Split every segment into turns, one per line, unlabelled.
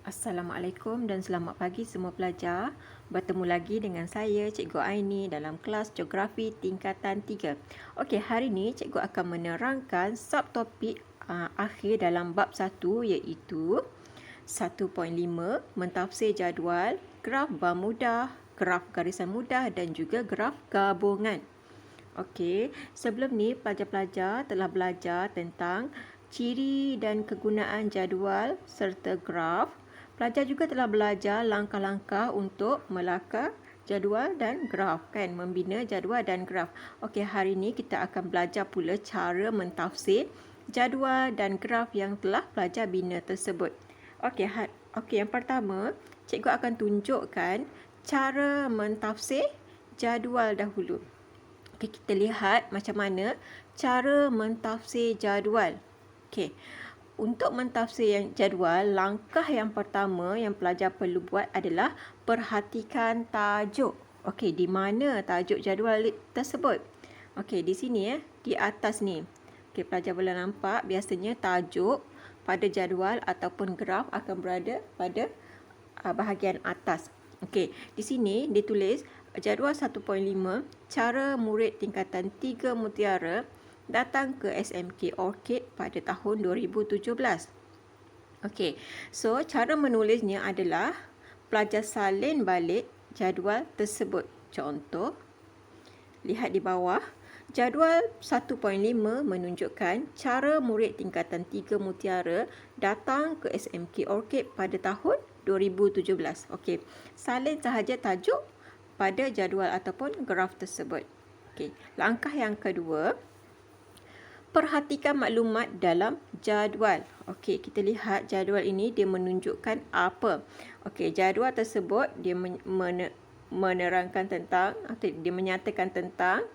Assalamualaikum dan selamat pagi semua pelajar. Bertemu lagi dengan saya, Cikgu Aini dalam kelas Geografi tingkatan 3. Okey, hari ini Cikgu akan menerangkan subtopik akhir dalam bab 1 iaitu 1.5 mentafsir jadual, graf bar mudah, graf garisan mudah dan juga graf gabungan. Okey, sebelum ni pelajar-pelajar telah belajar tentang ciri dan kegunaan jadual serta graf. Pelajar juga telah belajar langkah-langkah untuk melakar jadual dan graf, kan? Membina jadual dan graf. Okey, hari ini kita akan belajar pula cara mentafsir jadual dan graf yang telah pelajar bina tersebut. Okey, yang pertama, cikgu akan tunjukkan cara mentafsir jadual dahulu. Okey, kita lihat macam mana cara mentafsir jadual. Okey. Untuk mentafsir jadual, langkah yang pertama yang pelajar perlu buat adalah perhatikan tajuk. Okey, di mana tajuk jadual tersebut? Okey, di sini di atas ni. Okey, pelajar boleh nampak biasanya tajuk pada jadual ataupun graf akan berada pada bahagian atas. Okey, di sini ditulis jadual 1.5 cara murid tingkatan 3 Mutiara datang ke SMK Orchid pada tahun 2017. Okey, so cara menulisnya adalah pelajar salin balik jadual tersebut. Contoh, lihat di bawah, jadual 1.5 menunjukkan cara murid tingkatan 3 Mutiara datang ke SMK Orchid pada tahun 2017. Okey, salin sahaja tajuk pada jadual ataupun graf tersebut. Okey, langkah yang kedua, perhatikan maklumat dalam jadual. Okey, kita lihat jadual ini dia menunjukkan apa. Okey, jadual tersebut dia menerangkan tentang atau dia menyatakan tentang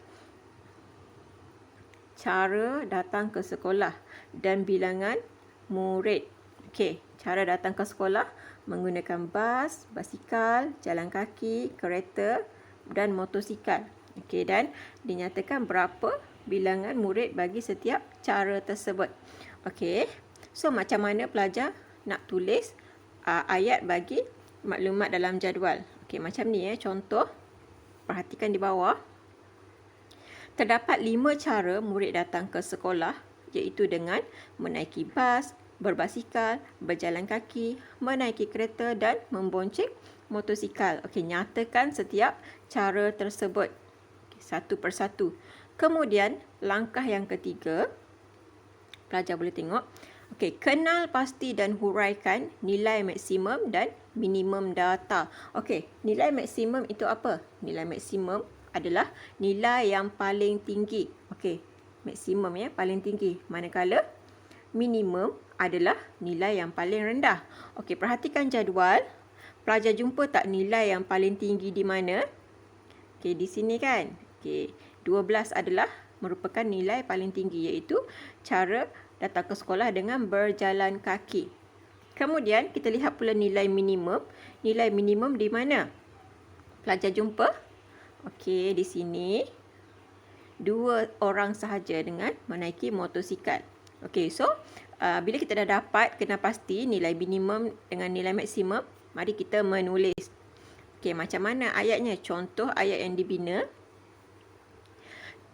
cara datang ke sekolah dan bilangan murid. Okey, cara datang ke sekolah menggunakan bas, basikal, jalan kaki, kereta dan motosikal. Okey, dan dinyatakan berapa bilangan murid bagi setiap cara tersebut. Okey, so macam mana pelajar nak tulis ayat bagi maklumat dalam jadual? Okey, macam ni contoh. Perhatikan di bawah. Terdapat 5 cara murid datang ke sekolah, iaitu dengan menaiki bas, berbasikal, berjalan kaki, menaiki kereta dan membonceng motosikal. Okey, nyatakan setiap cara tersebut satu persatu. Kemudian, langkah yang ketiga, pelajar boleh tengok. Okey, kenal pasti dan huraikan nilai maksimum dan minimum data. Okey, nilai maksimum itu apa? Nilai maksimum adalah nilai yang paling tinggi. Okey, maksimum paling tinggi. Manakala minimum adalah nilai yang paling rendah. Okey, perhatikan jadual. Pelajar jumpa tak nilai yang paling tinggi di mana? Okey, di sini kan. Okey, 12 adalah merupakan nilai paling tinggi, iaitu cara datang ke sekolah dengan berjalan kaki. Kemudian kita lihat pula nilai minimum. Nilai minimum di mana? Pelajar jumpa? Okey, di sini 2 orang sahaja dengan menaiki motosikal. Okey, so bila kita dah dapat kenal pasti nilai minimum dengan nilai maksimum, mari kita menulis. Okey, macam mana ayatnya? Contoh ayat yang dibina.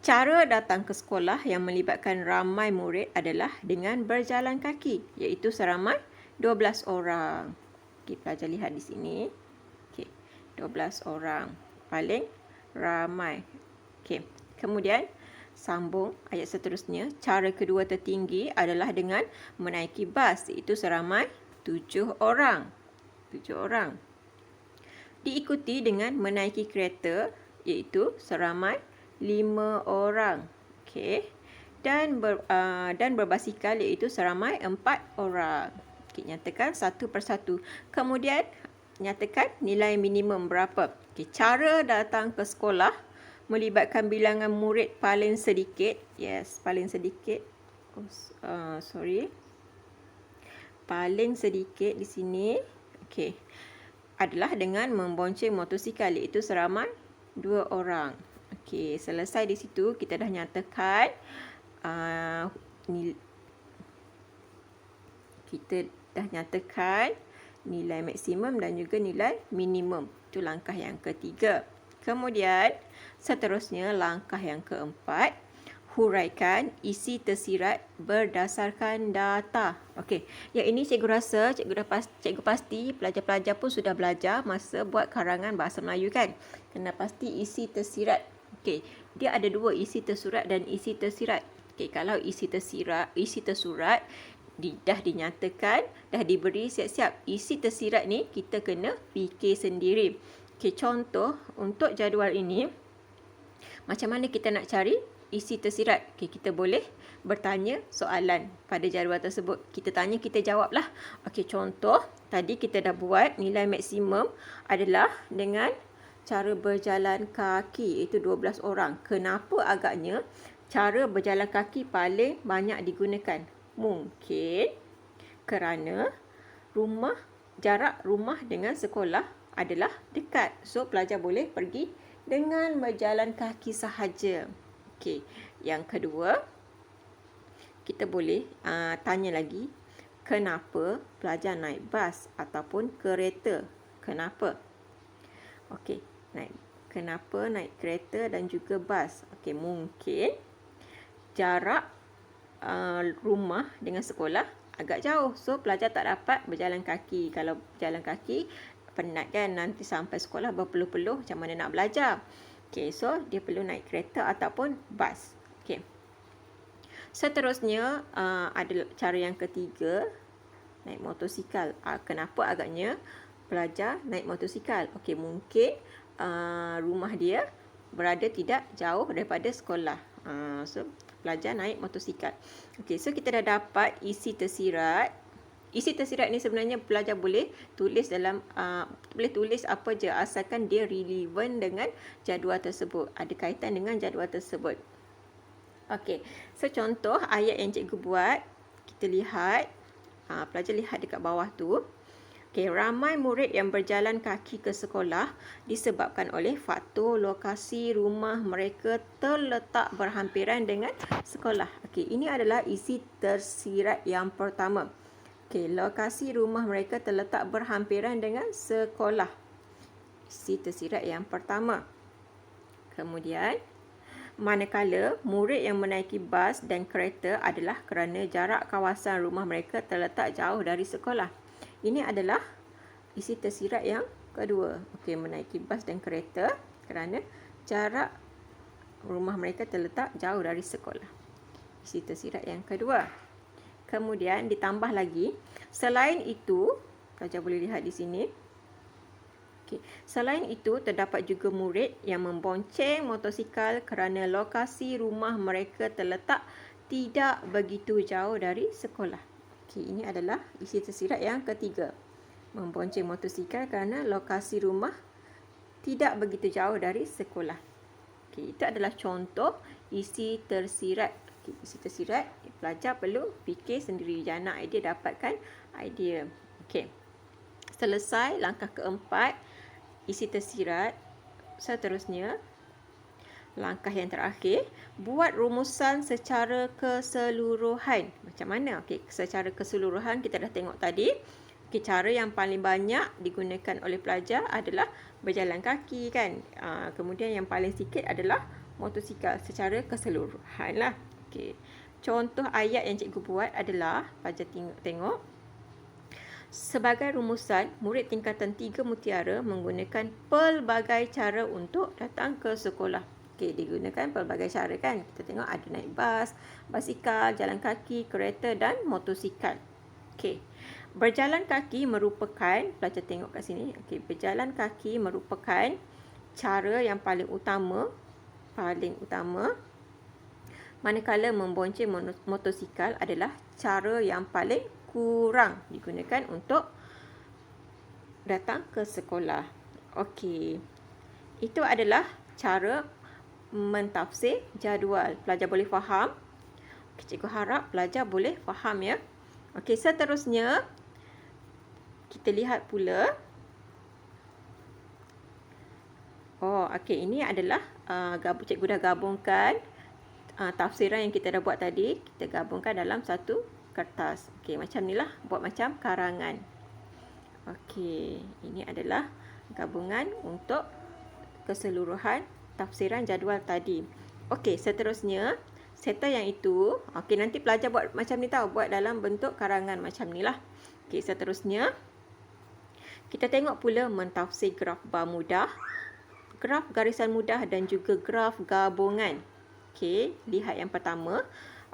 Cara datang ke sekolah yang melibatkan ramai murid adalah dengan berjalan kaki, iaitu seramai 12 orang. Okey, pelajar lihat di sini. Okey, 12 orang. Paling ramai. Okey, kemudian sambung ayat seterusnya. Cara kedua tertinggi adalah dengan menaiki bas, iaitu seramai 7 orang. 7 orang. Diikuti dengan menaiki kereta, iaitu seramai 5 orang. Okey. Dan berbasikal, iaitu seramai 4 orang. Okey, nyatakan satu persatu. Kemudian nyatakan nilai minimum berapa. Okey, cara datang ke sekolah melibatkan bilangan murid paling sedikit. Yes, paling sedikit. Paling sedikit di sini. Okey. Adalah dengan membonceng motosikal, iaitu seramai 2 orang. Okey, selesai di situ kita dah nyatakan kita dah nyatakan nilai maksimum dan juga nilai minimum. Itu langkah yang ketiga. Kemudian, seterusnya langkah yang keempat, huraikan isi tersirat berdasarkan data. Okey, yang ini cikgu rasa cikgu pasti pelajar-pelajar pun sudah belajar masa buat karangan bahasa Melayu kan. Kena pasti isi tersirat. Okey, dia ada dua, isi tersurat dan isi tersirat. Okey, kalau isi tersurat dah dinyatakan, dah diberi siap-siap. Isi tersirat ni kita kena fikir sendiri. Okey, contoh untuk jadual ini, macam mana kita nak cari isi tersirat? Okey, kita boleh bertanya soalan pada jadual tersebut. Kita tanya, kita jawablah. Okey, contoh tadi kita dah buat nilai maksimum adalah dengan cara berjalan kaki, iaitu 12 orang. Kenapa agaknya cara berjalan kaki paling banyak digunakan? Mungkin kerana jarak rumah dengan sekolah adalah dekat. So, pelajar boleh pergi dengan berjalan kaki sahaja. Okey, yang kedua, kita boleh tanya lagi, kenapa pelajar naik bas ataupun kereta? Kenapa? Okey, kenapa naik kereta dan juga bas? Okey, mungkin jarak rumah dengan sekolah agak jauh. So, pelajar tak dapat berjalan kaki. Kalau berjalan kaki, penat kan, nanti sampai sekolah berpeluh-peluh, macam mana nak belajar. Okey, so dia perlu naik kereta ataupun bas. Okey. Seterusnya ada cara yang ketiga, naik motosikal. Kenapa agaknya pelajar naik motosikal? Okey, mungkin rumah dia berada tidak jauh daripada sekolah. So pelajar naik motosikal. Okey, so kita dah dapat isi tersirat. Isi tersirat ni sebenarnya pelajar boleh tulis apa je asalkan dia relevan dengan jadual tersebut, ada kaitan dengan jadual tersebut. Okey, so contoh ayat yang cikgu buat, kita lihat, pelajar lihat dekat bawah tu. Okey, ramai murid yang berjalan kaki ke sekolah disebabkan oleh faktor lokasi rumah mereka terletak berhampiran dengan sekolah. Okey, ini adalah isi tersirat yang pertama. Okey, lokasi rumah mereka terletak berhampiran dengan sekolah. Isi tersirat yang pertama. Kemudian, manakala murid yang menaiki bas dan kereta adalah kerana jarak kawasan rumah mereka terletak jauh dari sekolah. Ini adalah isi tersirat yang kedua. Okey, menaiki bas dan kereta kerana jarak rumah mereka terletak jauh dari sekolah. Isi tersirat yang kedua. Kemudian ditambah lagi, selain itu, pelajar boleh lihat di sini. Okey, selain itu terdapat juga murid yang membonceng motosikal kerana lokasi rumah mereka terletak tidak begitu jauh dari sekolah. Okey, ini adalah isi tersirat yang ketiga. Membonceng motosikal kerana lokasi rumah tidak begitu jauh dari sekolah. Okey, itu adalah contoh isi tersirat. Isi tersirat, pelajar perlu fikir sendiri. Jangan nak idea, dapatkan idea. Okey. Selesai langkah keempat, isi tersirat. Seterusnya, langkah yang terakhir, buat rumusan secara keseluruhan. Macam mana? Okey, secara keseluruhan kita dah tengok tadi. Okey, cara yang paling banyak digunakan oleh pelajar adalah berjalan kaki kan. Kemudian yang paling sikit adalah motosikal secara keseluruhan lah. Okey. Contoh ayat yang cikgu buat adalah, pelajar tengok. Sebagai rumusan, murid tingkatan 3 Mutiara menggunakan pelbagai cara untuk datang ke sekolah. Okey, digunakan pelbagai cara kan. Kita tengok ada naik bas, basikal, jalan kaki, kereta dan motosikal. Okey. Berjalan kaki merupakan, pelajar tengok kat sini. Okey, berjalan kaki merupakan cara yang paling utama. Manakala membonceng motosikal adalah cara yang paling kurang digunakan untuk datang ke sekolah. Okey. Itu adalah cara mentafsir jadual. Pelajar boleh faham? Cikgu harap pelajar boleh faham ya. Okey, seterusnya kita lihat pula. Okey, ini adalah cikgu dah gabungkan tafsiran yang kita dah buat tadi, kita gabungkan dalam satu kertas. Okey, macam inilah, buat macam karangan. Okey, ini adalah gabungan untuk keseluruhan tafsiran jadual tadi. Okey, seterusnya serta yang itu, okey nanti pelajar buat macam ni tahu, buat dalam bentuk karangan macam ni lah. Okey, seterusnya kita tengok pula mentafsir graf bar mudah, graf garisan mudah dan juga graf gabungan. Okey, lihat yang pertama.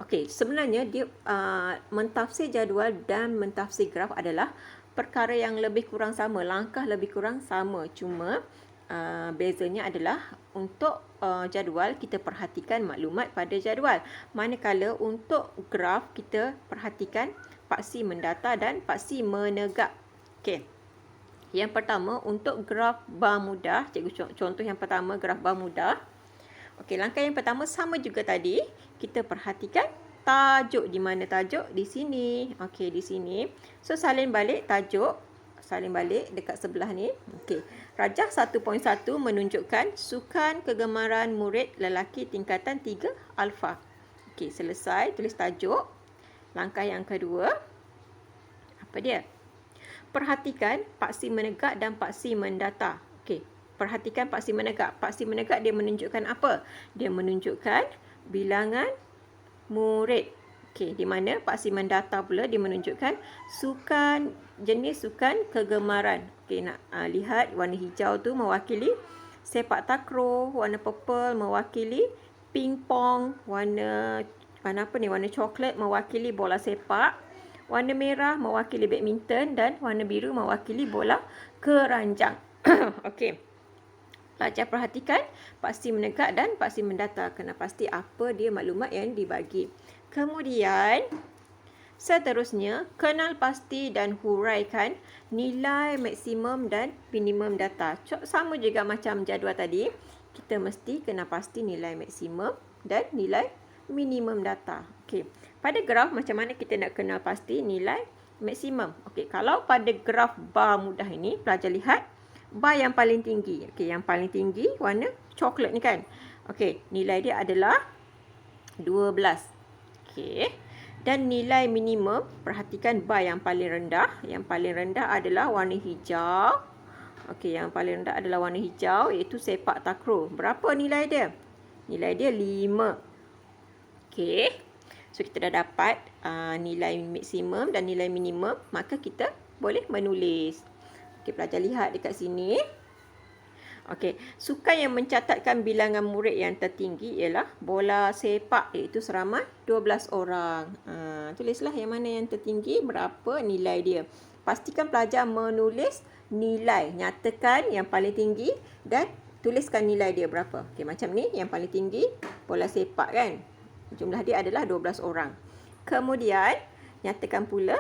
Okey, sebenarnya dia mentafsir jadual dan mentafsir graf adalah perkara yang lebih kurang sama, langkah lebih kurang sama. Cuma bezanya adalah untuk jadual kita perhatikan maklumat pada jadual. Manakala untuk graf kita perhatikan paksi mendata dan paksi menegak. Okey. Yang pertama untuk graf bar mudah, cikgu contoh yang pertama graf bar mudah. Okey, langkah yang pertama sama juga tadi, kita perhatikan tajuk. Di mana tajuk? Di sini. Okey, di sini. So salin balik tajuk, salin balik dekat sebelah ni. Okey. Rajah 1.1 menunjukkan sukan kegemaran murid lelaki tingkatan 3 alfa. Okey, selesai tulis tajuk. Langkah yang kedua, apa dia? Perhatikan paksi menegak dan paksi mendata. Okey, perhatikan paksi menegak. Paksi menegak dia menunjukkan apa? Dia menunjukkan bilangan murid. Okey, di mana paksi mendata pula dia menunjukkan sukan, jenis sukan kegemaran. Okey, nak lihat warna hijau tu mewakili sepak takraw, warna purple mewakili pingpong, warna apa ni? Warna coklat mewakili bola sepak. Warna merah mewakili badminton dan warna biru mewakili bola keranjang. Okey. Pelajar perhatikan paksi menegak dan paksi mendata. Kena pasti apa dia maklumat yang dibagi. Kemudian, seterusnya, kenal pasti dan huraikan nilai maksimum dan minimum data. Sama juga macam jadual tadi. Kita mesti kena pasti nilai maksimum dan nilai minimum data. Okey. Pada graf, macam mana kita nak kenal pasti nilai maksimum? Okey, kalau pada graf bar mudah ini, pelajar lihat bar yang paling tinggi. Okey, yang paling tinggi warna coklat ni kan. Okey, nilai dia adalah 12. Okey. Dan nilai minimum, perhatikan bar yang paling rendah. Yang paling rendah adalah warna hijau. Okey, yang paling rendah adalah warna hijau, iaitu sepak takraw. Berapa nilai dia? Nilai dia 5. Okey. So, kita dah dapat nilai maksimum dan nilai minimum. Maka kita boleh menulis. Okey, pelajar lihat dekat sini. Okey, sukan yang mencatatkan bilangan murid yang tertinggi ialah bola sepak, iaitu seramai 12 orang. Tulislah yang mana yang tertinggi, berapa nilai dia. Pastikan pelajar menulis nilai. Nyatakan yang paling tinggi dan tuliskan nilai dia berapa. Okey, macam ni yang paling tinggi bola sepak kan. Jumlah dia adalah 12 orang. Kemudian, nyatakan pula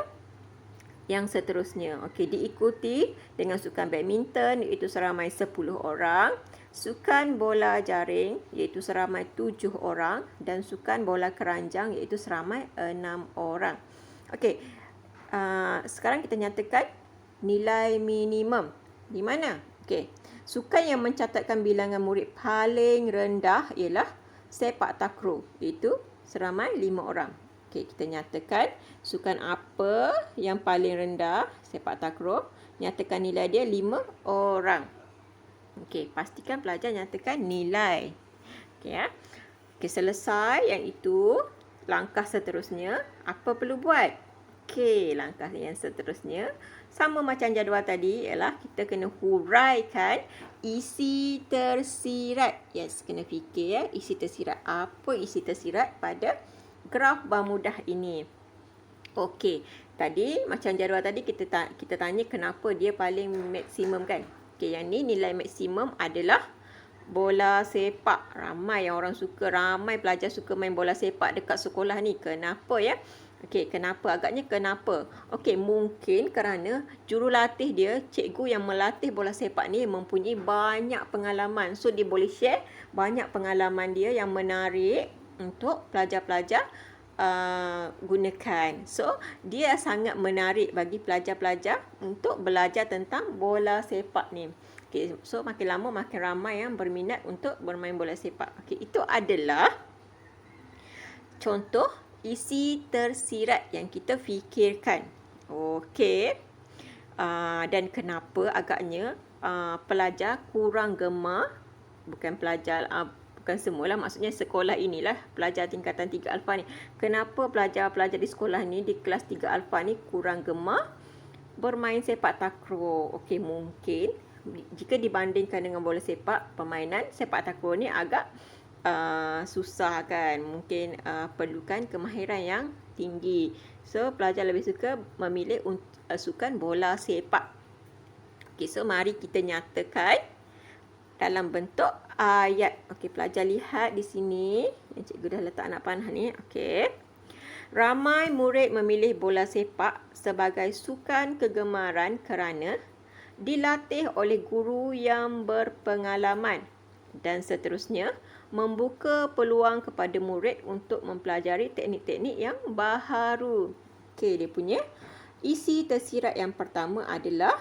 yang seterusnya. Okey, diikuti dengan sukan badminton iaitu seramai 10 orang, sukan bola jaring iaitu seramai 7 orang dan sukan bola keranjang iaitu seramai 6 orang. Okey. Sekarang kita nyatakan nilai minimum. Di mana? Okey. Sukan yang mencatatkan bilangan murid paling rendah ialah sepak takraw, iaitu seramai 5 orang. Okey, kita nyatakan sukan apa yang paling rendah, sepak takraw. Nyatakan nilai dia 5 orang. Okey, pastikan pelajar nyatakan nilai. Okey ya. Okey, selesai yang itu. Langkah seterusnya, apa perlu buat? Okey, langkah yang seterusnya sama macam jadual tadi, ialah kita kena huraikan isi tersirat. Yes, kena fikir ya, isi tersirat. Apa isi tersirat pada graf bar mudah ini? Okey, tadi macam jadual tadi kita tanya kenapa dia paling maksimum kan? Okey, yang ni nilai maksimum adalah bola sepak. Ramai yang orang suka, ramai pelajar suka main bola sepak dekat sekolah ni. Kenapa ya? Okey, kenapa? Agaknya kenapa? Okey, mungkin kerana jurulatih dia, cikgu yang melatih bola sepak ni mempunyai banyak pengalaman. So, dia boleh share banyak pengalaman dia yang menarik untuk pelajar-pelajar gunakan. So, dia sangat menarik bagi pelajar-pelajar untuk belajar tentang bola sepak ni. Okay, so makin lama makin ramai yang berminat untuk bermain bola sepak. Okay, itu adalah contoh isi tersirat yang kita fikirkan. Okey. Dan kenapa agaknya pelajar kurang gemar, bukan pelajar, bukan semualah, maksudnya sekolah inilah, pelajar tingkatan 3 alfa ni. Kenapa pelajar-pelajar di sekolah ni, di kelas 3 alfa ni kurang gemar bermain sepak takraw? Okey, mungkin jika dibandingkan dengan bola sepak, permainan sepak takraw ni agak susah kan. Mungkin perlukan kemahiran yang tinggi. So, pelajar lebih suka memilih sukan bola sepak. Okey, so mari kita nyatakan dalam bentuk ayat. Okey, pelajar lihat di sini. Yang cikgu dah letak anak panah ni. Okey. Ramai murid memilih bola sepak sebagai sukan kegemaran kerana dilatih oleh guru yang berpengalaman dan seterusnya membuka peluang kepada murid untuk mempelajari teknik-teknik yang baharu. Okey, dia punya isi tersirat yang pertama adalah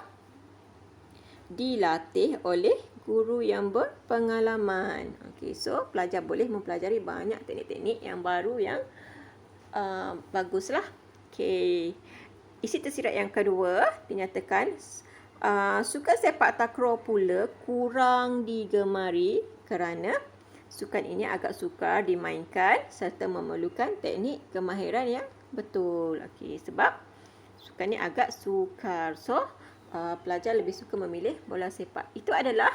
dilatih oleh guru yang berpengalaman. Okey, so pelajar boleh mempelajari banyak teknik-teknik yang baru yang baguslah. Okey. Isi tersirat yang kedua dinyatakan sukan sepak takraw pula kurang digemari kerana sukan ini agak sukar dimainkan serta memerlukan teknik kemahiran yang betul. Okey, sebab sukan ni agak sukar. So, pelajar lebih suka memilih bola sepak. Itu adalah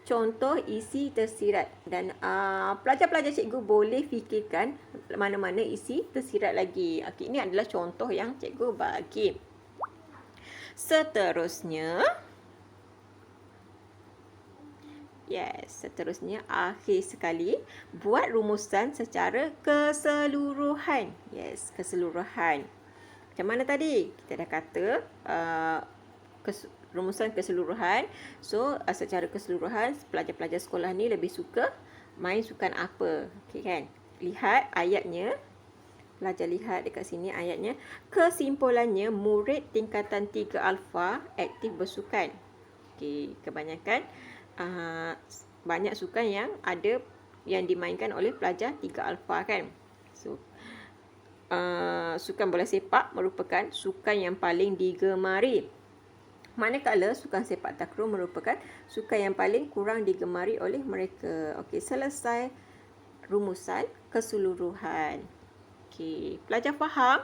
contoh isi tersirat. Dan pelajar-pelajar cikgu boleh fikirkan mana-mana isi tersirat lagi. Okey, ini adalah contoh yang cikgu bagi. Seterusnya, akhir sekali, buat rumusan secara keseluruhan. Keseluruhan. Macam mana tadi? Kita dah kata rumusan keseluruhan. So, secara keseluruhan, pelajar-pelajar sekolah ni lebih suka main sukan apa? Okey kan? Lihat ayatnya. Pelajar lihat dekat sini ayatnya. Kesimpulannya, murid tingkatan 3 alfa aktif bersukan. Okey, kebanyakan banyak sukan yang dimainkan oleh pelajar 3 alfa kan. So, sukan bola sepak merupakan sukan yang paling digemari. Manakala sukan sepak takraw merupakan sukan yang paling kurang digemari oleh mereka. Okey, selesai rumusan keseluruhan. Okey, pelajar faham?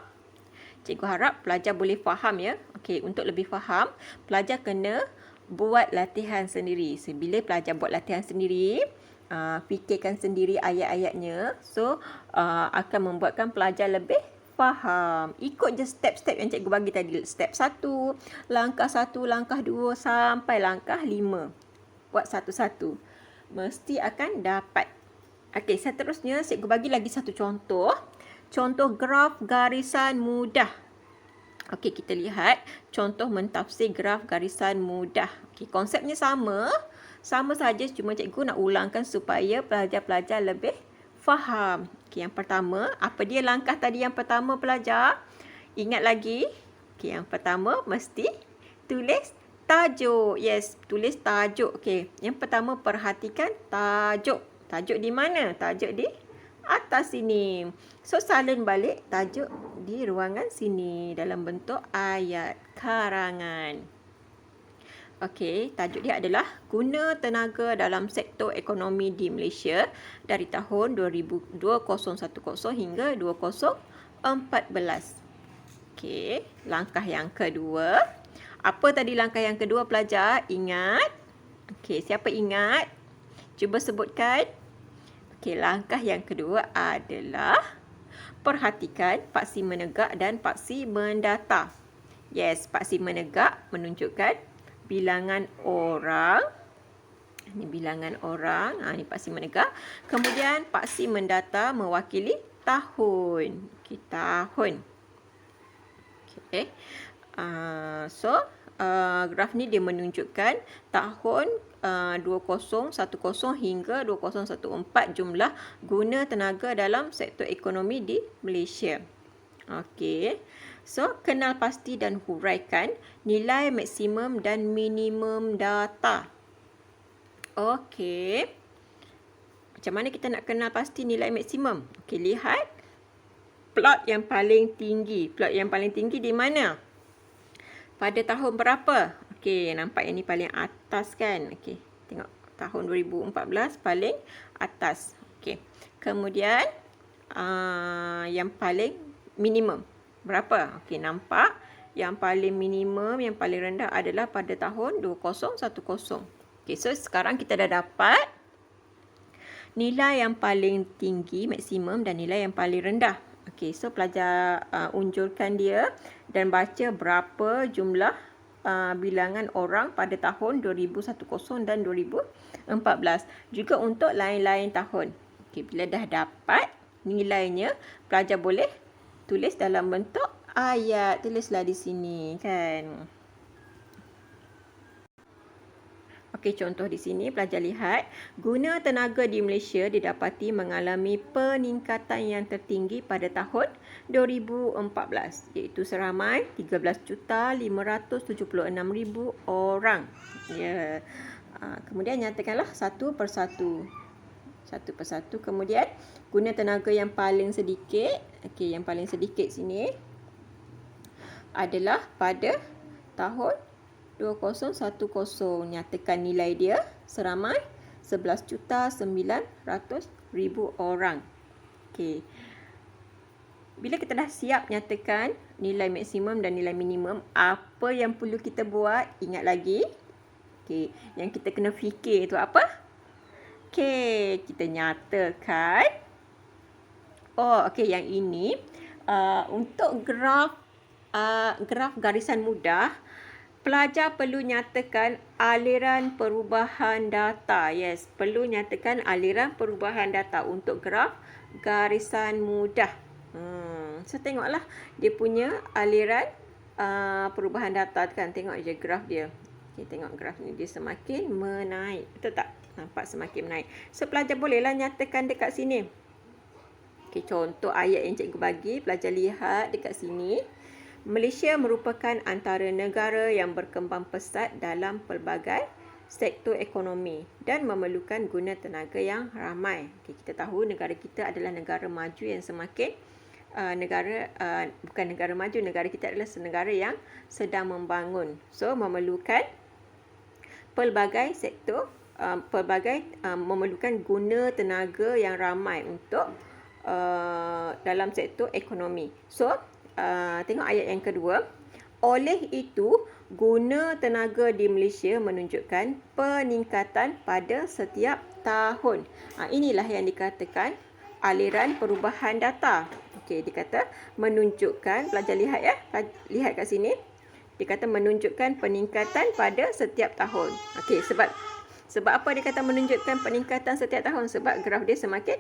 Cikgu harap pelajar boleh faham ya. Okey, untuk lebih faham, pelajar kena buat latihan sendiri. Bila pelajar buat latihan sendiri, fikirkan sendiri ayat-ayatnya. So, akan membuatkan pelajar lebih faham. Ikut je step-step yang cikgu bagi tadi. Step 1, langkah 1, langkah 2 sampai langkah 5. Buat satu-satu. Mesti akan dapat. Okey, seterusnya cikgu bagi lagi satu contoh. Contoh graf garisan mudah. Okey, kita lihat contoh mentafsir graf garisan mudah. Okey, konsepnya sama. Sama saja, cuma cikgu nak ulangkan supaya pelajar-pelajar lebih faham. Okey, yang pertama, apa dia langkah tadi yang pertama pelajar? Ingat lagi? Okey, yang pertama mesti tulis tajuk. Tulis tajuk. Okey, yang pertama perhatikan tajuk. Tajuk di mana? Tajuk di atas sini. So, salin balik tajuk di ruangan sini dalam bentuk ayat karangan. Okey, tajuk dia adalah guna tenaga dalam sektor ekonomi di Malaysia dari tahun 2010 hingga 2014. Okey, langkah yang kedua. Apa tadi langkah yang kedua pelajar? Ingat? Okey, siapa ingat? Cuba sebutkan. Okey, langkah yang kedua adalah perhatikan paksi menegak dan paksi mendata. Paksi menegak menunjukkan bilangan orang. Ini bilangan orang. Ini paksi menegak. Kemudian paksi mendata mewakili tahun. Okey, tahun. Okey. Graf ni dia menunjukkan tahun 2010 hingga 2014 jumlah guna tenaga dalam sektor ekonomi di Malaysia. Okey. So, kenal pasti dan huraikan nilai maksimum dan minimum data. Okey. Macam mana kita nak kenal pasti nilai maksimum? Okey, lihat plot yang paling tinggi. Plot yang paling tinggi di mana? pada tahun berapa? Okey, nampak yang ni paling atas kan? Okey, tengok tahun 2014 paling atas. Okey. Kemudian yang paling minimum berapa? Okey, nampak yang paling minimum, yang paling rendah adalah pada tahun 2010. Okey, so sekarang kita dah dapat nilai yang paling tinggi maksimum dan nilai yang paling rendah. Okey, so pelajar unjurkan dia dan baca berapa jumlah bilangan orang pada tahun 2010 dan 2014. Juga untuk lain-lain tahun. Okey, bila dah dapat nilainya, pelajar boleh tulis dalam bentuk ayat. Tulislah di sini kan. Okey, contoh di sini pelajar lihat, guna tenaga di Malaysia didapati mengalami peningkatan yang tertinggi pada tahun 2014 iaitu seramai 13,576,000 orang. Ya. Kemudian nyatakanlah satu persatu. Satu persatu. Kemudian guna tenaga yang paling sedikit. Okey, yang paling sedikit sini adalah pada tahun 2010. Nyatakan nilai dia seramai 11,900,000 orang. Okey. Bila kita dah siap nyatakan nilai maksimum dan nilai minimum, apa yang perlu kita buat? Ingat lagi. Okey, yang kita kena fikir tu apa? Okey, kita nyatakan. Oh, okey, yang ini untuk graf garisan mudah, pelajar perlu nyatakan aliran perubahan data. Yes, perlu nyatakan aliran perubahan data untuk graf garisan mudah. So, tengoklah dia punya aliran perubahan data kan. Tengok je graf dia. Okay, tengok graf ni dia semakin menaik. Betul tak? Nampak semakin menaik. So, pelajar bolehlah nyatakan dekat sini. Okay, contoh ayat yang cikgu bagi. Pelajar lihat dekat sini. Malaysia merupakan antara negara yang berkembang pesat dalam pelbagai sektor ekonomi dan memerlukan guna tenaga yang ramai. Okay, kita tahu negara kita adalah negara maju yang semakin bukan negara maju, negara kita adalah negara yang sedang membangun. So, memerlukan pelbagai sektor, memerlukan guna tenaga yang ramai untuk dalam sektor ekonomi. So, tengok ayat yang kedua. Oleh itu, guna tenaga di Malaysia menunjukkan peningkatan pada setiap tahun. Inilah yang dikatakan aliran perubahan data. Okey, dikata menunjukkan, pelajar lihat ya. Lihat kat sini. Dikata menunjukkan peningkatan pada setiap tahun. Okey, sebab apa dia kata menunjukkan peningkatan setiap tahun? Sebab graf dia semakin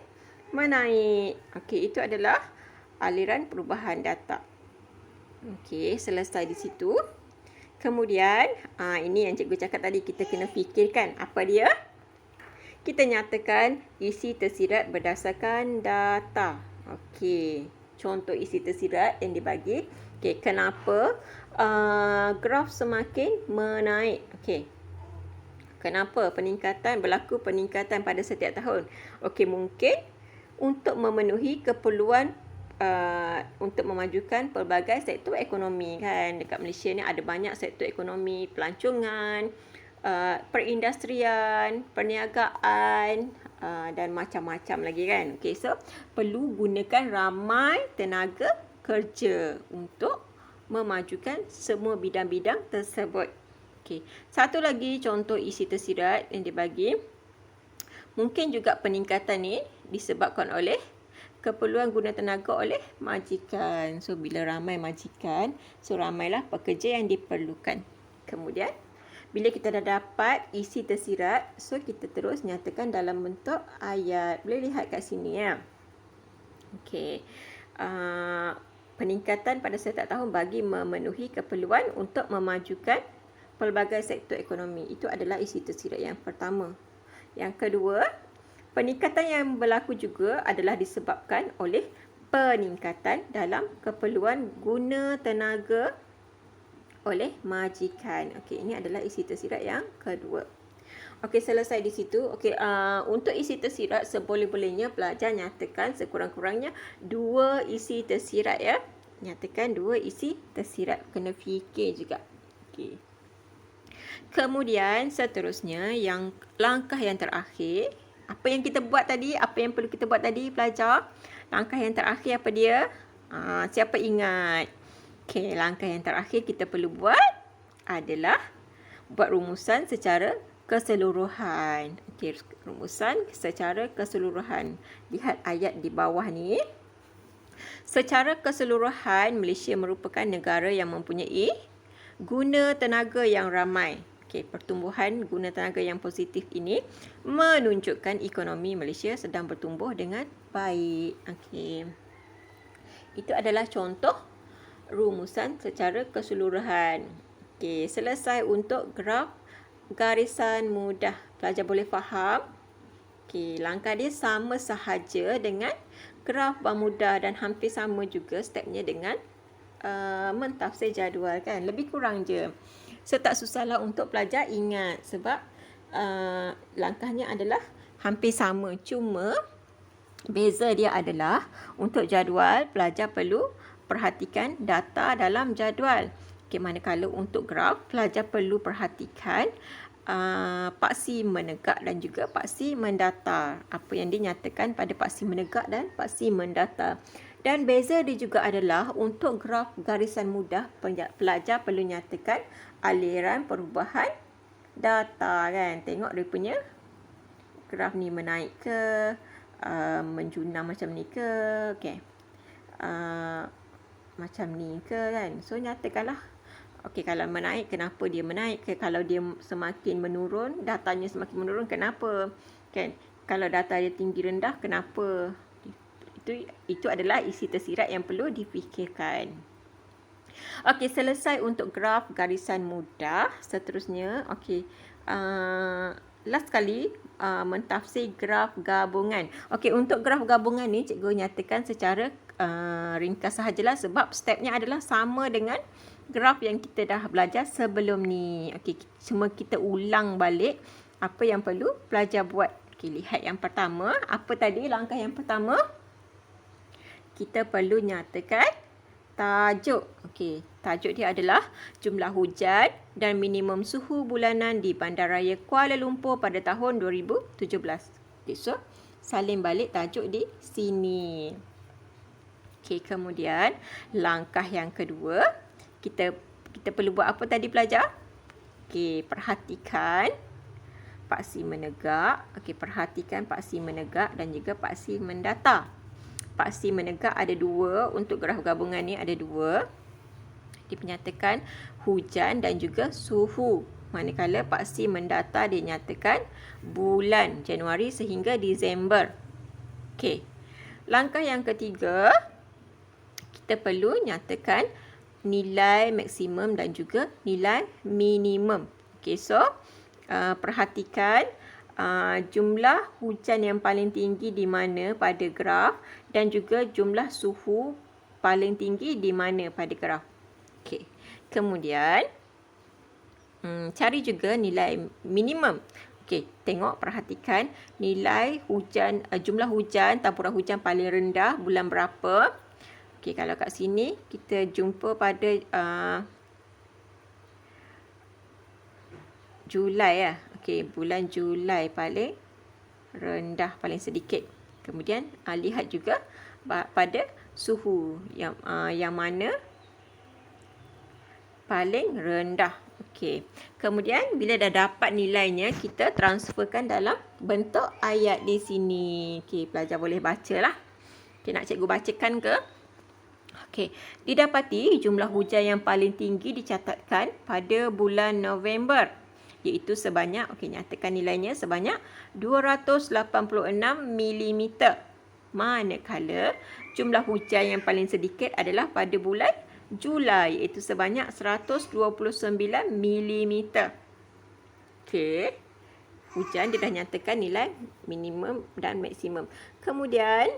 menaik. Okey, itu adalah aliran perubahan data. Okey, selesai di situ. Kemudian, ini yang cikgu cakap tadi, kita kena fikirkan apa dia? Kita nyatakan isi tersirat berdasarkan data. Okey, contoh isi tersirat yang dibagi. Okey, kenapa graf semakin menaik? Okey. Kenapa berlaku peningkatan pada setiap tahun? Okey, mungkin untuk memenuhi keperluan untuk memajukan pelbagai sektor ekonomi kan. Dekat Malaysia ni ada banyak sektor ekonomi, pelancongan, perindustrian, perniagaan dan macam-macam lagi kan. Okay, so perlu gunakan ramai tenaga kerja untuk memajukan semua bidang-bidang tersebut. Okay. Satu lagi contoh isi tersirat yang dibagi. Mungkin juga peningkatan ni disebabkan oleh keperluan guna tenaga oleh majikan. So, bila ramai majikan, so ramailah pekerja yang diperlukan. Kemudian, bila kita dah dapat isi tersirat, so kita terus nyatakan dalam bentuk ayat. Boleh lihat kat sini ya. Okey. Peningkatan pada setiap tahun bagi memenuhi keperluan untuk memajukan pelbagai sektor ekonomi. Itu adalah isi tersirat yang pertama. Yang kedua, peningkatan yang berlaku juga adalah disebabkan oleh peningkatan dalam keperluan guna tenaga oleh majikan. Okey, ini adalah isi tersirat yang kedua. Okey, selesai di situ. Okey, untuk isi tersirat seboleh-bolehnya pelajar nyatakan sekurang-kurangnya 2 isi tersirat ya. Nyatakan 2 isi tersirat. Kena fikir juga. Okey. Kemudian seterusnya yang langkah yang terakhir, apa yang kita buat tadi, apa yang perlu kita buat tadi pelajar? Langkah yang terakhir apa dia? Siapa ingat? Okey, langkah yang terakhir kita perlu buat adalah buat rumusan secara keseluruhan. Okey, rumusan secara keseluruhan. Lihat ayat di bawah ni. Secara keseluruhan, Malaysia merupakan negara yang mempunyai guna tenaga yang ramai. Okey, pertumbuhan guna tenaga yang positif ini menunjukkan ekonomi Malaysia sedang bertumbuh dengan baik. Okey. Itu adalah contoh rumusan secara keseluruhan. Okey, selesai untuk graf garisan mudah. Pelajar boleh faham? Okey, langkah dia sama sahaja dengan graf bermudah dan hampir sama juga stepnya dengan mentafsir jadual kan. Lebih kurang je. So, tak susahlah untuk pelajar ingat sebab langkahnya adalah hampir sama. Cuma beza dia adalah untuk jadual pelajar perlu perhatikan data dalam jadual. Okay, manakala untuk graf pelajar perlu perhatikan paksi menegak dan juga paksi mendatar. Apa yang dinyatakan pada paksi menegak dan paksi mendatar. Dan beza dia juga adalah untuk graf garisan mudah pelajar perlu nyatakan aliran perubahan data kan. Tengok dia punya graf ni menaik ke, menjunam macam ni ke, okey. Macam ni ke kan. So nyatakanlah. Okey, kalau menaik kenapa dia menaik ke, kalau dia semakin menurun, datanya semakin menurun kenapa? Kan? Kalau data dia tinggi rendah kenapa? Itu adalah isi tersirat yang perlu difikirkan. Okey, selesai untuk graf garisan mudah. Seterusnya, okey. Last sekali mentafsir graf gabungan. Okey, untuk graf gabungan ni cikgu nyatakan secara ringkas sahajalah sebab stepnya adalah sama dengan graf yang kita dah belajar sebelum ni. Okey, cuma kita ulang balik apa yang perlu pelajar buat. Okey, lihat yang pertama. Apa tadi langkah yang pertama? Kita perlu nyatakan tajuk. Okey, tajuk dia adalah jumlah hujan dan minimum suhu bulanan di Bandaraya Kuala Lumpur pada tahun 2017. Okay, so salin balik tajuk di sini. Okey, kemudian langkah yang kedua, kita perlu buat apa tadi pelajar? Okey, perhatikan paksi menegak. Okey, perhatikan paksi menegak dan juga paksi mendatar. Paksi menegak ada dua, untuk graf gabungan ni ada dua. Dinyatakan hujan dan juga suhu. Manakala paksi mendatar dinyatakan bulan Januari sehingga Disember. Okey. Langkah yang ketiga, kita perlu nyatakan nilai maksimum dan juga nilai minimum. Okey, so perhatikan jumlah hujan yang paling tinggi di mana pada graf dan juga jumlah suhu paling tinggi di mana pada graf. Okey. Kemudian cari juga nilai minimum. Okey, tengok perhatikan nilai hujan, jumlah hujan, tampuran hujan paling rendah bulan berapa. Okey, kalau kat sini kita jumpa pada Julai lah. Okey, bulan Julai paling rendah, paling sedikit. Kemudian lihat juga pada suhu yang mana paling rendah. Okey. Kemudian bila dah dapat nilainya, kita transferkan dalam bentuk ayat di sini. Okey, pelajar boleh bacalah. Okey, nak cikgu bacakan ke? Okey, didapati jumlah hujan yang paling tinggi dicatatkan pada bulan November, iaitu sebanyak, okey, nyatakan nilainya sebanyak 286 mm. Manakala jumlah hujan yang paling sedikit adalah pada bulan Julai, iaitu sebanyak 129 mm. Okey, hujan dia dah nyatakan nilai minimum dan maksimum. Kemudian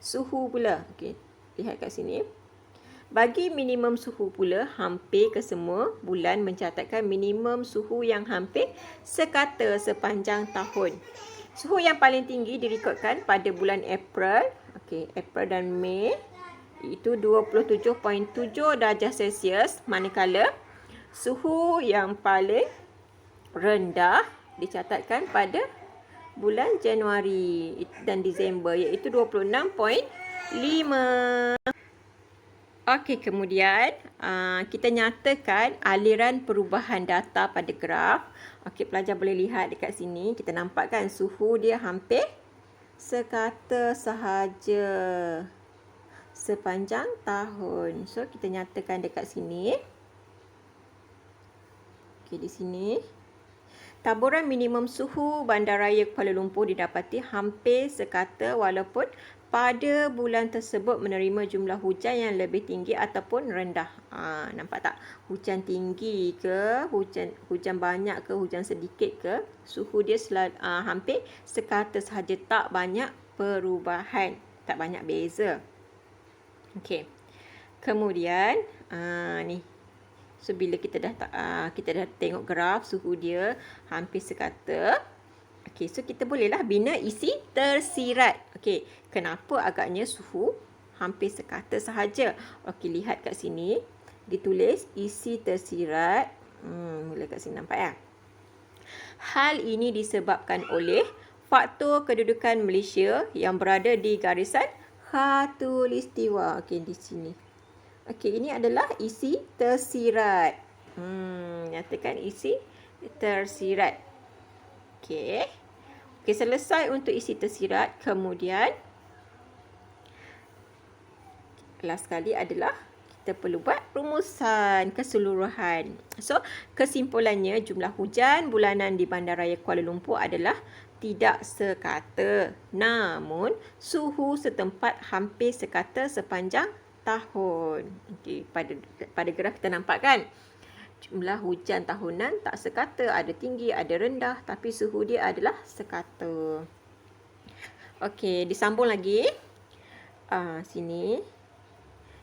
suhu pula. Okey, lihat kat sini. Bagi minimum suhu pula, hampir kesemua bulan mencatatkan minimum suhu yang hampir sekata sepanjang tahun. Suhu yang paling tinggi direkodkan pada bulan April. Okey, April dan Mei, iaitu 27.7 darjah Celsius. Manakala Suhu yang paling rendah dicatatkan pada bulan Januari dan Disember, iaitu 26.5. Okey, kemudian kita nyatakan aliran perubahan data pada graf. Okey, pelajar boleh lihat dekat sini. Kita nampak kan suhu dia hampir sekata sahaja sepanjang tahun. So, kita nyatakan dekat sini. Okey, di sini. Taburan minimum suhu Bandaraya Kuala Lumpur didapati hampir sekata walaupun pada bulan tersebut menerima jumlah hujan yang lebih tinggi ataupun rendah. Nampak tak? Hujan tinggi ke, hujan banyak ke, hujan sedikit ke, suhu dia hampir sekata sahaja, tak banyak perubahan, tak banyak beza. Okey. Kemudian ni. So, bila kita dah tengok graf suhu dia hampir sekata. Okey, so kita bolehlah bina isi tersirat. Okey, kenapa agaknya suhu hampir sekata sahaja? Okey, lihat kat sini. Ditulis isi tersirat. Mula kat sini nampak ya? Hal ini disebabkan oleh faktor kedudukan Malaysia yang berada di garisan khatulistiwa. Okey, di sini. Okey, ini adalah isi tersirat. Nyatakan isi tersirat. Okey. Okey, selesai untuk isi tersirat. Kemudian, last sekali adalah kita perlu buat rumusan keseluruhan. So, kesimpulannya jumlah hujan bulanan di Bandaraya Kuala Lumpur adalah tidak sekata. Namun, suhu setempat hampir sekata sepanjang tahun. Okey, pada graf kita nampak kan? Jumlah hujan tahunan tak sekata, ada tinggi, ada rendah, tapi suhu dia adalah sekata. Okey, disambung lagi. Sini.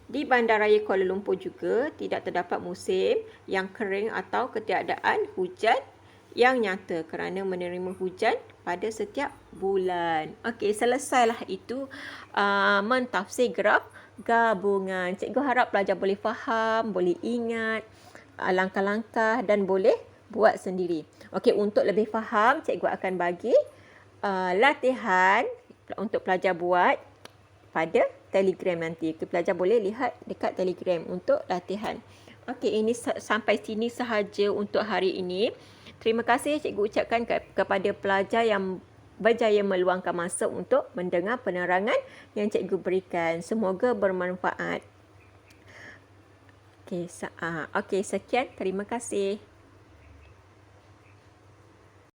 Di Bandaraya Kuala Lumpur juga tidak terdapat musim yang kering atau ketiadaan hujan yang nyata kerana menerima hujan pada setiap bulan. Okey, selesailah itu mentafsir graf gabungan. Cikgu harap pelajar boleh faham, boleh ingat langkah-langkah dan boleh buat sendiri. Okey, untuk lebih faham, cikgu akan bagi latihan untuk pelajar buat pada Telegram nanti. Pelajar boleh lihat dekat Telegram untuk latihan. Okey, ini sampai sini sahaja untuk hari ini. Terima kasih cikgu ucapkan kepada pelajar yang berjaya meluangkan masa untuk mendengar penerangan yang cikgu berikan. Semoga bermanfaat. Okey, sekian. Terima kasih.